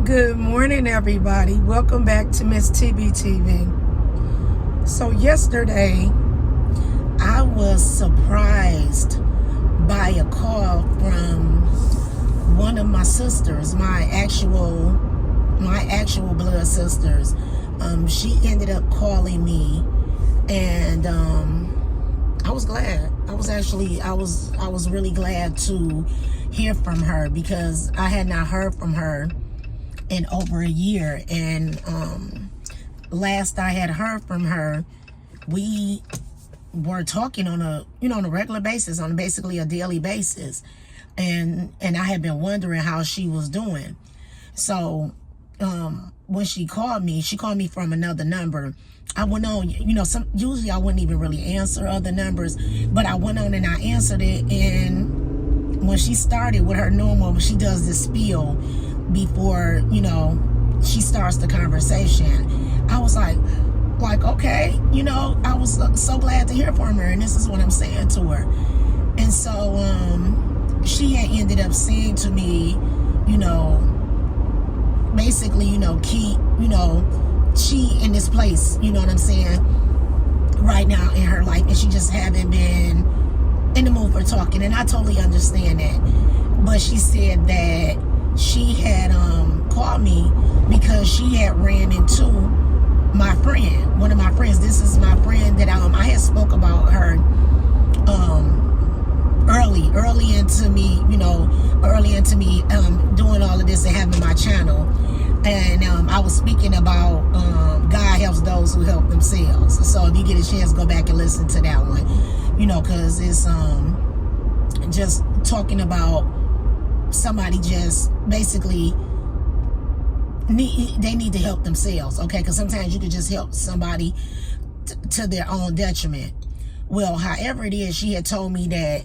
Good morning, everybody. Welcome back to Miss TBTV. So yesterday, I was surprised by a call from one of my sisters, my actual blood sisters. She ended up calling me, and I was glad. I was really glad to hear from her because I had not heard from her in over a year. And last I had heard from her, we were talking on a regular basis, on basically a daily basis, and I had been wondering how she was doing. So when she called me from another number. I went on, usually I wouldn't even really answer other numbers, but I went on and I answered it. And when she started with her normal, she does this spiel before, she starts the conversation. I was like, okay, I was so glad to hear from her. And this is what I'm saying to her. And so she had ended up saying to me, basically, keep, she in this place, you know what I'm saying, right now in her life, and she just haven't been in the mood for talking. And I totally understand that. But she said that she had called me because she had ran into my friend, one of my friends. This is my friend that I had spoke about her early into me doing all of this and having my channel. And I was speaking about God helps those who help themselves. So if you get a chance, go back and listen to that one, because it's just talking about somebody just basically they need to help themselves, okay? Because sometimes you could just help somebody to their own detriment. Well, however it is, she had told me that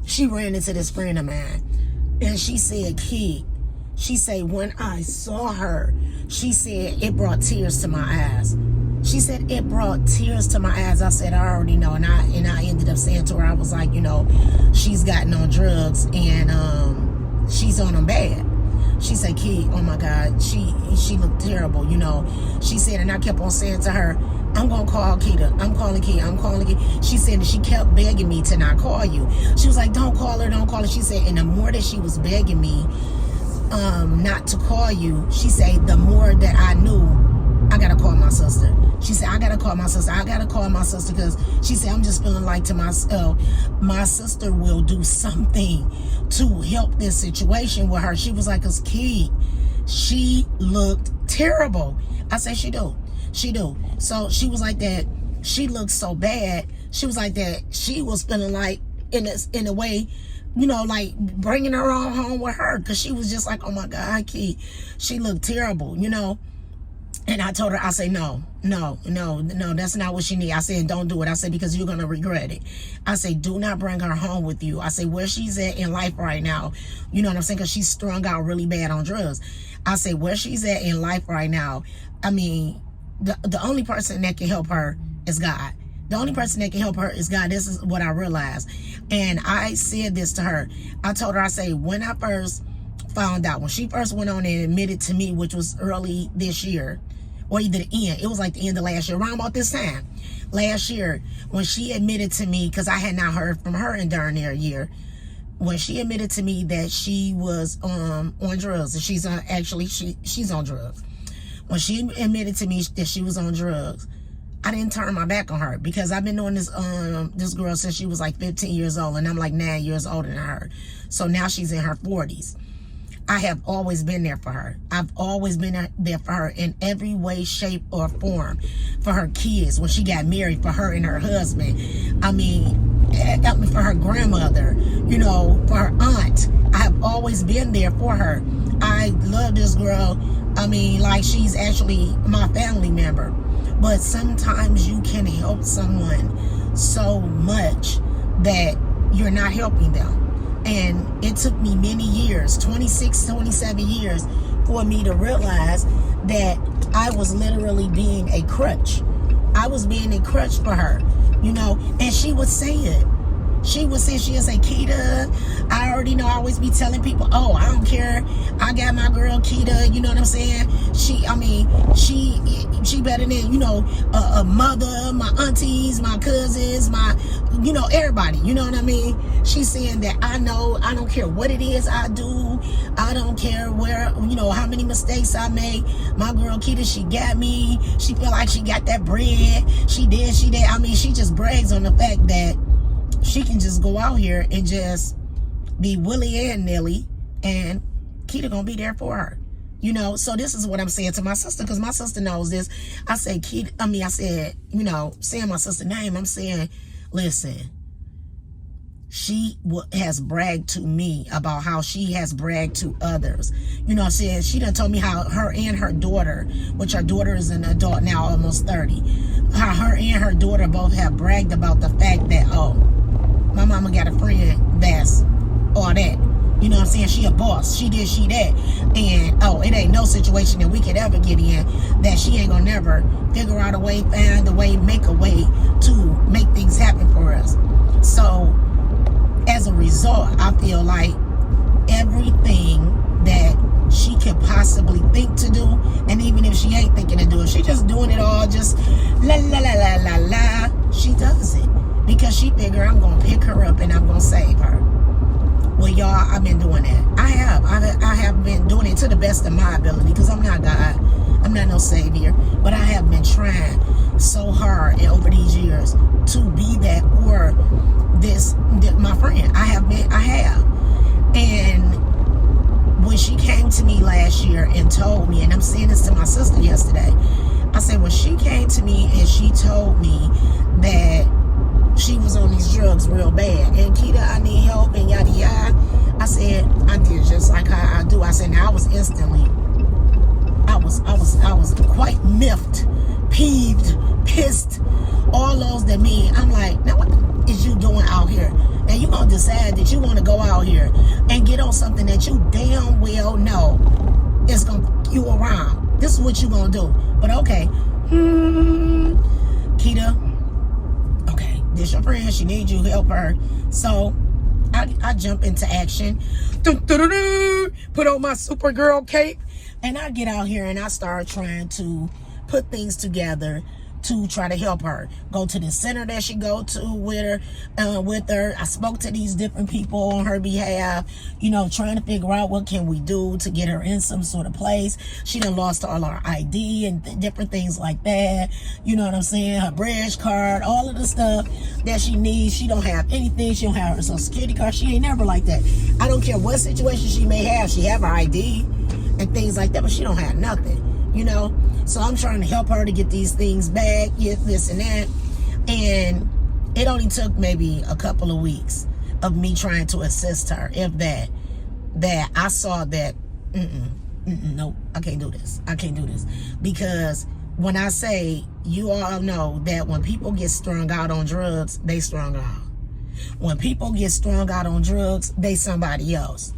she ran into this friend of mine, and she said, she said, when I saw her, she said, it brought tears to my eyes. She said, it brought tears to my eyes. I said, I already know. And I ended up saying to her, I was like, she's gotten on drugs, and she's on them bad. She said, Key, oh my God, she looked terrible, She said, and I kept on saying to her, I'm going to call Keita. I'm calling Key. She said, and she kept begging me to not call you. She was like, don't call her. She said, and the more that she was begging me not to call you, she said, the more that I knew I gotta call my sister. She said, I gotta call my sister because she said, I'm just feeling like to myself, my sister will do something to help this situation with her. She was like, cause Key, she looked terrible. I said, she do. So she was like that. She looked so bad. She was like that. She was feeling like in a way, like bringing her on home with her, because she was just like, oh my God, Key, she looked terrible, And I told her, I said, no, that's not what she needs. I said, don't do it. I said, because you're going to regret it. I said, do not bring her home with you. I said, where she's at in life right now, you know what I'm saying? Because she's strung out really bad on drugs. I said, where she's at in life right now, I mean, the only person that can help her is God. The only person that can help her is God. This is what I realized. And I said this to her. I told her, I say, when I first found out, when she first went on and admitted to me, which was early this year, or either the end, it was like the end of last year, around about this time, last year, when she admitted to me, because I had not heard from her in darn near a year, when she admitted to me that she was on drugs, and she's on drugs. When she admitted to me that she was on drugs, I didn't turn my back on her, because I've been knowing this girl since she was like 15 years old, and I'm like 9 years older than her. So now she's in her 40s. I have always been there for her. I've always been there for her in every way, shape, or form. For her kids, when she got married, for her and her husband. I mean, for her grandmother, for her aunt. I have always been there for her. I love this girl. I mean, like, she's actually my family member. But sometimes you can help someone so much that you're not helping them. And it took me many years, 26, 27 years, for me to realize that I was literally being a crutch. I was being a crutch for her, and she would say it. She would say, she'll say, Keita, I already know. I always be telling people, oh, I don't care. I got my girl Keita. You know what I'm saying? She better than, you know, a mother, my aunties, my cousins, my, you know, everybody. You know what I mean? She's saying that I know, I don't care what it is I do. I don't care where, you know, how many mistakes I make. My girl Keita, she got me. She feel like she got that bread. She did. I mean, she just brags on the fact that she can just go out here and just be willy and nilly, and Keita gonna be there for her. You know, so this is what I'm saying to my sister, because my sister knows this. I say, Keita, I said, you know, saying my sister's name, I'm saying, listen, she has bragged to me about how she has bragged to others. You know what I'm saying? She done told me how her and her daughter, which her daughter is an adult now, almost 30, how her and her daughter both have bragged about the fact that, oh, my mama got a friend that's all that. You know what I'm saying? She a boss. She this, she that. And, oh, it ain't no situation that we could ever get in that she ain't gonna never figure out a way, find a way, make a way to make things happen for us. So, as a result, I feel like everything that she could possibly think to do, and even if she ain't thinking to do it, she just doing it all just la la la la la la. She does it because she figure I'm gonna pick her up and I'm gonna save her. Well, y'all, I've been doing that. I have been doing it to the best of my ability, because I'm not God, I'm not no savior, but I have been trying so hard over these years to be that for my friend. I have. And when she came to me last year and told me, and I'm saying this to my sister yesterday, I said, when she came to me and she told me that she was on these drugs real bad, and Keita, I need help, and yada yada, I said, I did just like how I do. I said, now I was instantly, I was quite miffed, peeved, pissed, all those that mean. I'm like, now what is you doing out here? And you gonna decide that you want to go out here and get on something that you damn well know is gonna you around. This is what you gonna do. But okay, Keita, okay, this your friend. She needs you, help her. So I jump into action. Put on my Supergirl cape, and I get out here and I start trying to put things together to try to help her. Go to the center that she go to with her. I spoke to these different people on her behalf, you know, trying to figure out what can we do to get her in some sort of place. She done lost all her ID and different things like that. You know what I'm saying? Her bridge card, all of the stuff that she needs. She don't have anything. She don't have her social security card. She ain't never like that. I don't care what situation she may have. She have her ID and things like that, but she don't have nothing, you know? So I'm trying to help her to get these things back, this and that. And it only took maybe a couple of weeks of me trying to assist her, if that I saw that, nope, I can't do this. I can't do this. Because when I say, you all know that when people get strung out on drugs, they strung out. When people get strung out on drugs, they somebody else.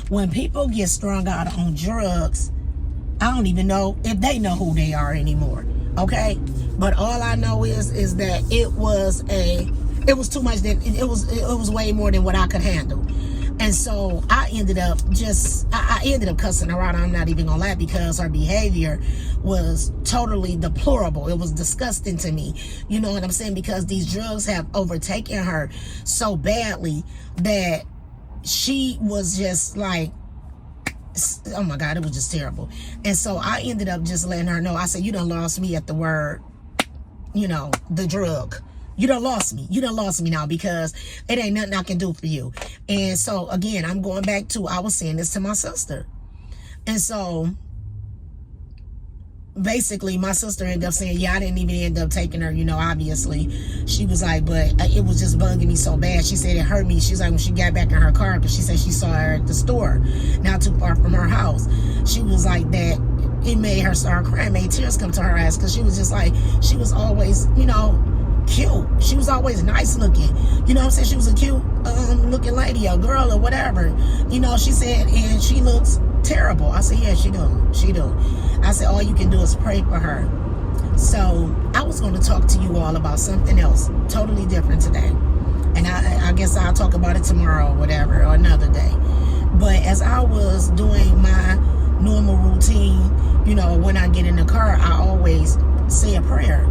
When people get strung out on drugs, I don't even know if they know who they are anymore. Okay? But all I know is that it was too much. That it was way more than what I could handle. And so I ended up cussing her out. I'm not even gonna lie, because her behavior was totally deplorable. It was disgusting to me. You know what I'm saying? Because these drugs have overtaken her so badly that she was just like, oh my God, it was just terrible. And so I ended up just letting her know. I said, you done lost me at the word, you know, the drug. You done lost me. You done lost me now, because it ain't nothing I can do for you. And so again, I'm going back to, I was saying this to my sister. And so basically my sister ended up saying, yeah, I didn't even end up taking her, you know, obviously. She was like, but it was just bugging me so bad. She said it hurt me. She's like, when she got back in her car, because she said she saw her at the store, not too far from her house. She was like that it made her start crying, made tears come to her eyes, because she was just like, she was always, you know, cute. She was always nice looking. You know what I'm saying? She was a cute looking lady or girl or whatever. You know, she said, and she looks terrible. I said, yeah, she do. She do. I said, all you can do is pray for her. So I was going to talk to you all about something else, totally different today. And I guess I'll talk about it tomorrow or whatever, or another day. But as I was doing my normal routine, you know, when I get in the car, I always say a prayer.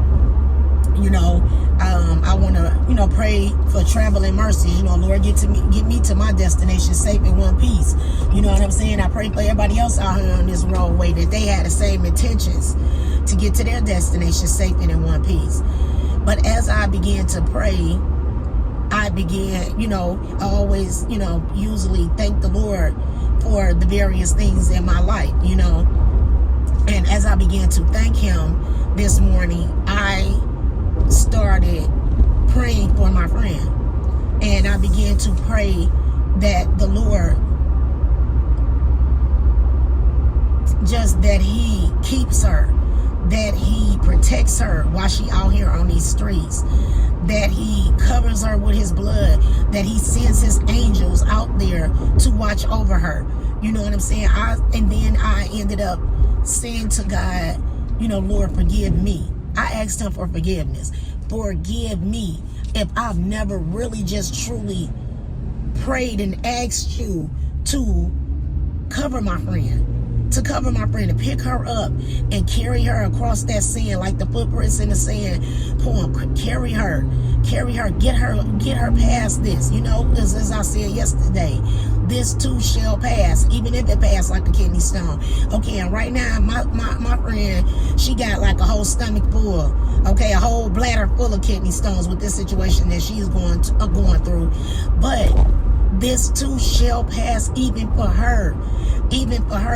You know, I want to, you know, pray for traveling mercies. You know, Lord, get me to my destination safe in one piece. You know what I'm saying? I pray for everybody else out here on this roadway that they had the same intentions to get to their destination safe and in one piece. But as I began to pray, I began, you know, I always, you know, usually thank the Lord for the various things in my life, you know. And as I began to thank him this morning, I started praying for my friend. And I began to pray that the Lord, just that he keeps her, that he protects her while she out here on these streets, that he covers her with his blood, that he sends his angels out there to watch over her. You know what I'm saying? And then I ended up saying to God, you know, Lord, forgive me. I asked him for forgiveness. Forgive me if I've never really just truly prayed and asked you to cover my friend, to pick her up and carry her across that sand like the footprints in the sand poem. Carry her, get her past this. You know, as I said yesterday, this too shall pass, even if it passed like a kidney stone. Okay, and right now, my friend, she got like a whole stomach full, okay, a whole bladder full of kidney stones with this situation that she's going through. But this too shall pass, even for her.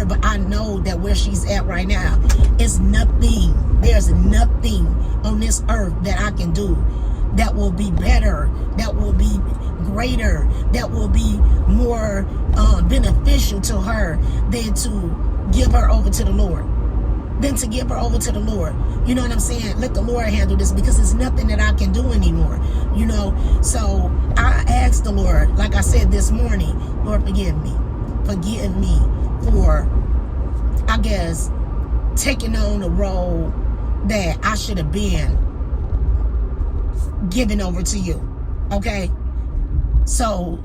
But I know that where she's at right now is nothing. There's nothing on this earth that I can do that will be better, that will be greater, that will be more beneficial to her than to give her over to the Lord. You know what I'm saying? Let the Lord handle this, because it's nothing that I can do anymore. You know, so I asked the Lord, like I said this morning, Lord, forgive me. Forgive me for, I guess, taking on the role that I should have been given over to you. Okay? So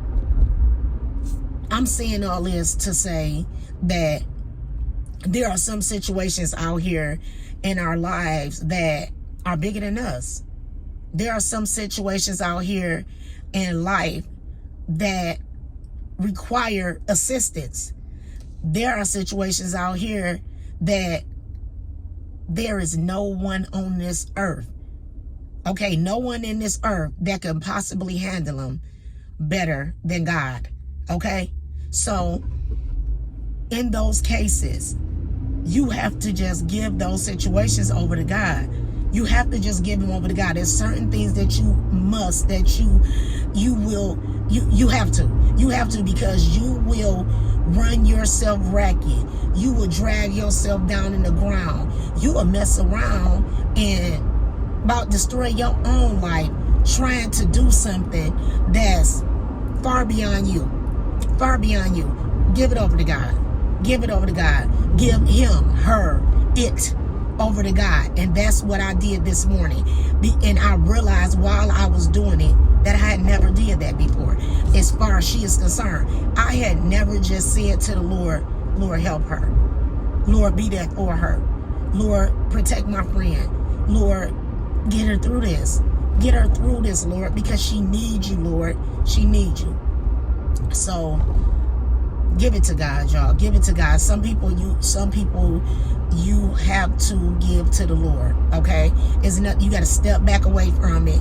I'm saying all this to say that there are some situations out here in our lives that are bigger than us. There are some situations out here in life that require assistance. There are situations out here that there is no one on this earth, okay, no one in this earth that can possibly handle them better than God. Okay, so in those cases, you have to just give those situations over to God. You have to just give them over to God. There's certain things that you must, that you will, you have to, because you will run yourself ragged. You will drag yourself down in the ground. You will mess around and about destroy your own life trying to do something that's far beyond you. Give it over to God. Give him, her, it over to God. And that's what I did this morning. And I realized while I was doing it that I had never did that before. As far as she is concerned, I had never just said to the Lord, Lord, help her. Lord, be there for her. Lord, protect my friend. Lord, get her through this. Get her through this, Lord, because she needs you, Lord. She needs you. So give it to God, y'all. Give it to God. Some people you have to give to the Lord. Okay, it's not, you got to step back away from it,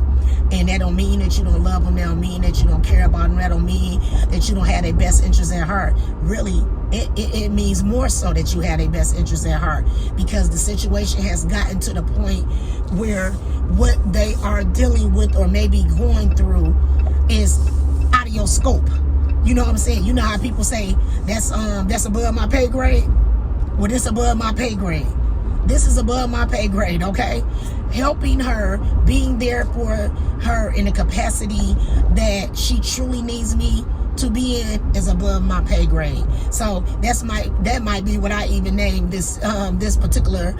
and that don't mean that you don't love them. That don't mean that you don't care about them. That don't mean that you don't have their best interest at heart. Really, it means more so that you have their best interest at heart, because the situation has gotten to the point where what they are dealing with or maybe going through is out of your scope. You know what I'm saying? You know how people say that's above my pay grade? Well, this above my pay grade. This is above my pay grade, okay? Helping her, being there for her in the capacity that she truly needs me to be in is above my pay grade. So that might be what I even named this this particular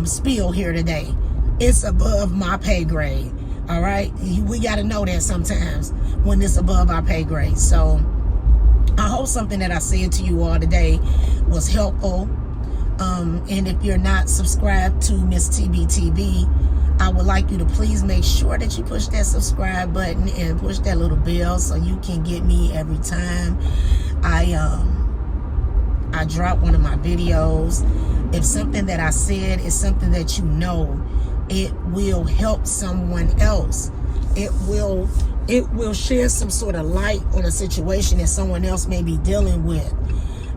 spiel here today. It's above my pay grade. All right, we got to know that sometimes when it's above our pay grade. So I hope something that I said to you all today was helpful. And if you're not subscribed to Miss TBTV, I would like you to please make sure that you push that subscribe button and push that little bell so you can get me every time I drop one of my videos. If something that I said is something that you know, it will help someone else. It will shed some sort of light on a situation that someone else may be dealing with.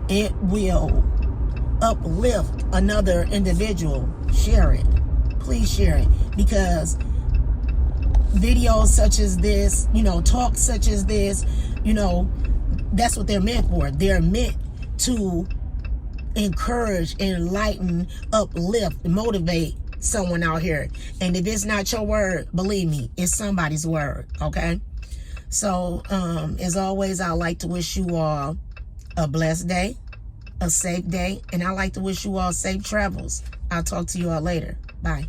It will uplift another individual. Share it. Please share it, because videos such as this, talk such as this, that's what they're meant for. They're meant to encourage, enlighten, uplift, motivate someone out here. And if it's not your word, believe me, it's somebody's word. Okay? So, as always, I like to wish you all a blessed day, a safe day, and I like to wish you all safe travels. I'll talk to you all later. Bye.